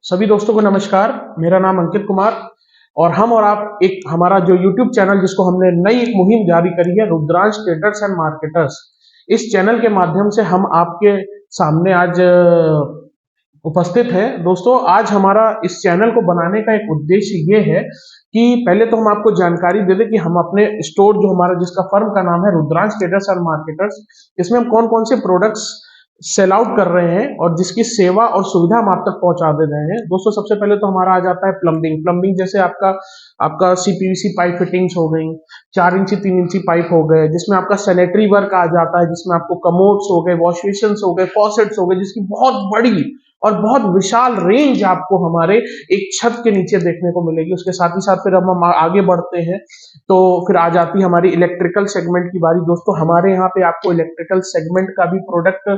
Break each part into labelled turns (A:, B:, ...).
A: सभी दोस्तों को नमस्कार। मेरा नाम अंकित कुमार और हम और आप एक हमारा जो YouTube चैनल जिसको हमने नई एक मुहिम जारी करी है, रुद्रांश ट्रेडर्स एंड मार्केटर्स। इस चैनल के माध्यम से हम आपके सामने आज उपस्थित हैं। दोस्तों, आज हमारा इस चैनल को बनाने का एक उद्देश्य ये है कि पहले तो हम आपको जानकारी दे दें कि हम अपने स्टोर जो हमारा जिसका फर्म का नाम है रुद्रांश ट्रेडर्स एंड मार्केटर्स, इसमें हम कौन कौन से प्रोडक्ट्स सेल आउट कर रहे हैं और जिसकी सेवा और सुविधा हम आप तक पहुंचा दे रहे हैं। दोस्तों, सबसे पहले तो हमारा आ जाता है प्लम्बिंग जैसे आपका आपका सीपीवीसी पाइप फिटिंग्स हो गई, 4 इंची 3 इंची पाइप हो गए, जिसमें आपका सैनिटरी वर्क आ जाता है, जिसमें आपको कमोड्स हो गए, वॉश बेसिन्स हो गए, फॉसेट्स हो गए, जिसकी बहुत बड़ी और बहुत विशाल रेंज आपको हमारे एक छत के नीचे देखने को मिलेगी। उसके साथ ही साथ फिर हम आगे बढ़ते हैं तो फिर आ जाती है हमारी इलेक्ट्रिकल सेगमेंट की बारी। दोस्तों, हमारे यहाँ पे आपको इलेक्ट्रिकल सेगमेंट का भी प्रोडक्ट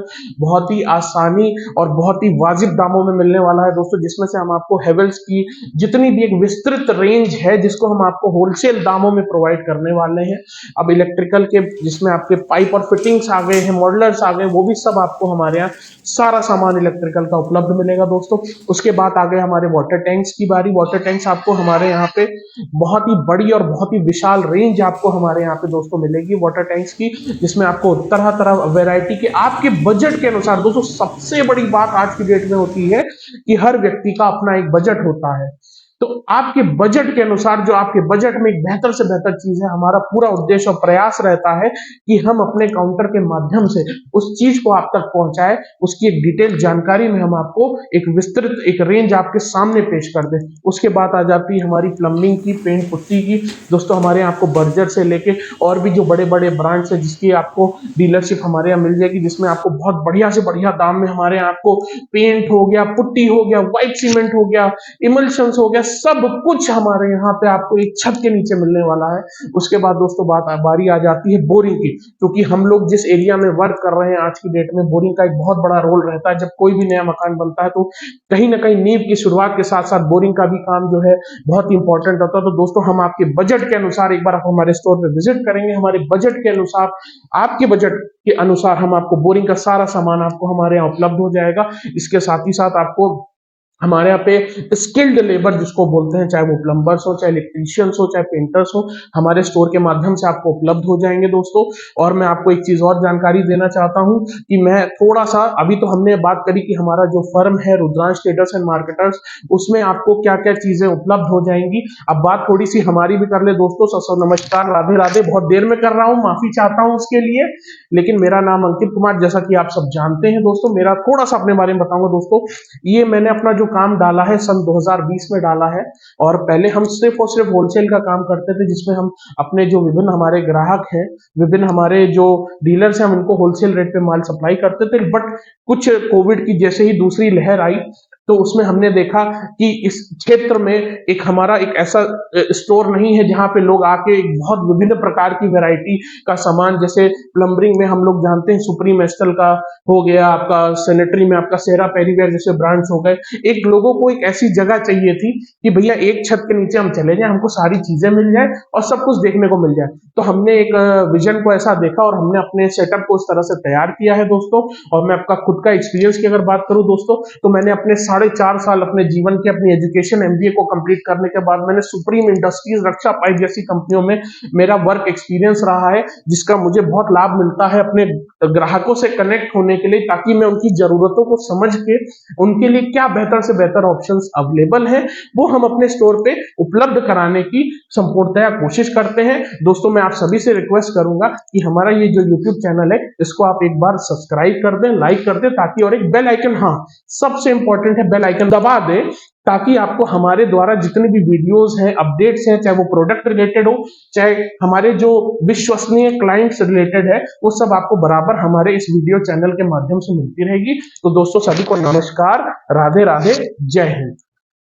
A: बहुत ही आसानी और बहुत ही वाजिब दामों में मिलने वाला है दोस्तों, जिसमें से हम आपको हेवेल्स की जितनी भी एक विस्तृत रेंज है जिसको हम आपको होलसेल दामों में प्रोवाइड करने वाले हैं। अब इलेक्ट्रिकल के जिसमें आपके पाइप और फिटिंग्स आ गए हैं, मॉडलर्स आ गए, वो भी सब आपको हमारे यहाँ सारा सामान इलेक्ट्रिकल का उपलब्ध मिलेगा दोस्तों। उसके बाद आ गए हमारे वाटर टैंक्स की बारी। वाटर टैंक्स आपको हमारे यहाँ पे बहुत ही बड़ी और बहुत ही विशाल रेंज आपको हमारे यहाँ पे दोस्तों मिलेगी वाटर टैंक्स की, जिसमें आपको तरह तरह वैरायटी के आपके बजट के अनुसार। दोस्तों, सबसे बड़ी बात आज की डेट में होती है कि हर व्यक्ति का अपना एक बजट होता है, तो आपके बजट के अनुसार जो आपके बजट में एक बेहतर से बेहतर चीज है, हमारा पूरा उद्देश्य और प्रयास रहता है कि हम अपने काउंटर के माध्यम से उस चीज को आप तक पहुंचाए, उसकी एक डिटेल जानकारी में हम आपको एक विस्तृत एक रेंज आपके सामने पेश कर दें। उसके बाद आ जाती है हमारी प्लम्बिंग की, पेंट पुट्टी की। दोस्तों, हमारे यहाँ आपको बर्जर से लेके और भी जो बड़े बड़े ब्रांड्स है जिसकी आपको डीलरशिप हमारे यहाँ मिल जाएगी, जिसमें आपको बहुत बढ़िया से बढ़िया दाम में हमारे यहाँ आपको पेंट हो गया, पुट्टी हो गया, व्हाइट सीमेंट हो गया, इमल्शंस हो गया, सब कुछ हमारे यहाँ पे आपको एक छत के नीचे मिलने वाला है। उसके बाद दोस्तों बारी आ जाती है बोरिंग की, क्योंकि हम लोग जिस एरिया में वर्क कर रहे हैं आज की डेट में बोरिंग का एक बहुत बड़ा रोल रहता है। जब कोई भी नया मकान बनता है तो कहीं ना कहीं नींव की शुरुआत के साथ साथ बोरिंग का भी काम जो है बहुत इंपॉर्टेंट होता है। तो दोस्तों, हम आपके बजट के अनुसार एक बार आप हमारे स्टोर पे विजिट करेंगे, हमारे बजट के अनुसार, आपके बजट के अनुसार हम आपको बोरिंग का सारा सामान आपको हमारे यहाँ उपलब्ध हो जाएगा। इसके साथ ही साथ आपको हमारे यहाँ पे स्किल्ड लेबर जिसको बोलते हैं, चाहे वो प्लम्बर्स हो, चाहे इलेक्ट्रीशियंस हो, चाहे पेंटर्स हो, हमारे स्टोर के माध्यम से आपको उपलब्ध हो जाएंगे दोस्तों। और मैं आपको एक चीज और जानकारी देना चाहता हूं कि मैं थोड़ा सा, अभी तो हमने बात करी कि हमारा जो फर्म है रुद्रांश ट्रेडर्स एंड मार्केटर्स, उसमें आपको क्या क्या चीजें उपलब्ध हो जाएंगी। अब बात थोड़ी सी हमारी भी कर ले दोस्तों। नमस्कार, राधे राधे। बहुत देर में कर रहा हूँ, माफी चाहता हूँ उसके लिए, लेकिन मेरा नाम अंकित कुमार, जैसा कि आप सब जानते हैं दोस्तों। मेरा थोड़ा सा अपने बारे में बताऊंगा दोस्तों। ये मैंने अपना जो काम डाला है सन 2020 में डाला है, और पहले हम सिर्फ और सिर्फ होलसेल का काम करते थे, जिसमें हम अपने जो विभिन्न हमारे ग्राहक हैं, विभिन्न हमारे जो डीलर्स हैं, हम उनको होलसेल रेट पे माल सप्लाई करते थे। बट कुछ कोविड की जैसे ही दूसरी लहर आई तो उसमें हमने देखा कि इस क्षेत्र में एक हमारा एक ऐसा स्टोर नहीं है जहां पे लोग आके बहुत विभिन्न प्रकार की वैरायटी का सामान, जैसे प्लम्बरिंग में हम लोग जानते हैं सुप्रीम एस्टल का हो गया, आपका सैनिटरी में आपका सेरा पेरीवेयर जैसे ब्रांड्स हो गए। एक लोगों को एक ऐसी जगह चाहिए थी कि भैया एक छत के नीचे हम चले जाएं, हमको सारी चीजें मिल जाए और सब कुछ देखने को मिल जाए। तो हमने एक विजन को ऐसा देखा और हमने अपने सेटअप को उस तरह से तैयार किया है दोस्तों। और मैं आपका खुद का एक्सपीरियंस की अगर बात करूं दोस्तों, तो मैंने अपने 4.5 साल अपने जीवन के अपनी एजुकेशन MBA को कंप्लीट करने के बाद मैंने सुप्रीम इंडस्ट्रीज, रक्षा पाइप जैसी कंपनियों में मेरा वर्क एक्सपीरियंस रहा है, जिसका मुझे बहुत लाभ मिलता है अपने ग्राहकों से कनेक्ट होने के लिए, ताकि मैं उनकी जरूरतों को समझ के उनके लिए क्या बेहतर से बेहतर ऑप्शंस अवेलेबल हैं वो हम अपने स्टोर पे उपलब्ध कराने की संपूर्णतया कोशिश करते हैं। दोस्तों, मैं आप सभी से रिक्वेस्ट करूंगा कि हमारा ये जो YouTube चैनल है इसको आप एक बार सब्सक्राइब कर दें, लाइक कर दें, ताकि, और एक बेल आइकन, हाँ सबसे इंपॉर्टेंट है, बेल आइकन दबा दें, ताकि आपको हमारे द्वारा जितने भी वीडियोस हैं, अपडेट्स हैं, चाहे वो प्रोडक्ट रिलेटेड हो, चाहे हमारे जो विश्वसनीय क्लाइंट्स रिलेटेड है, वो सब आपको बराबर हमारे इस वीडियो चैनल के माध्यम से मिलती रहेगी। तो दोस्तों, सभी को नमस्कार, राधे राधे, जय हिंद।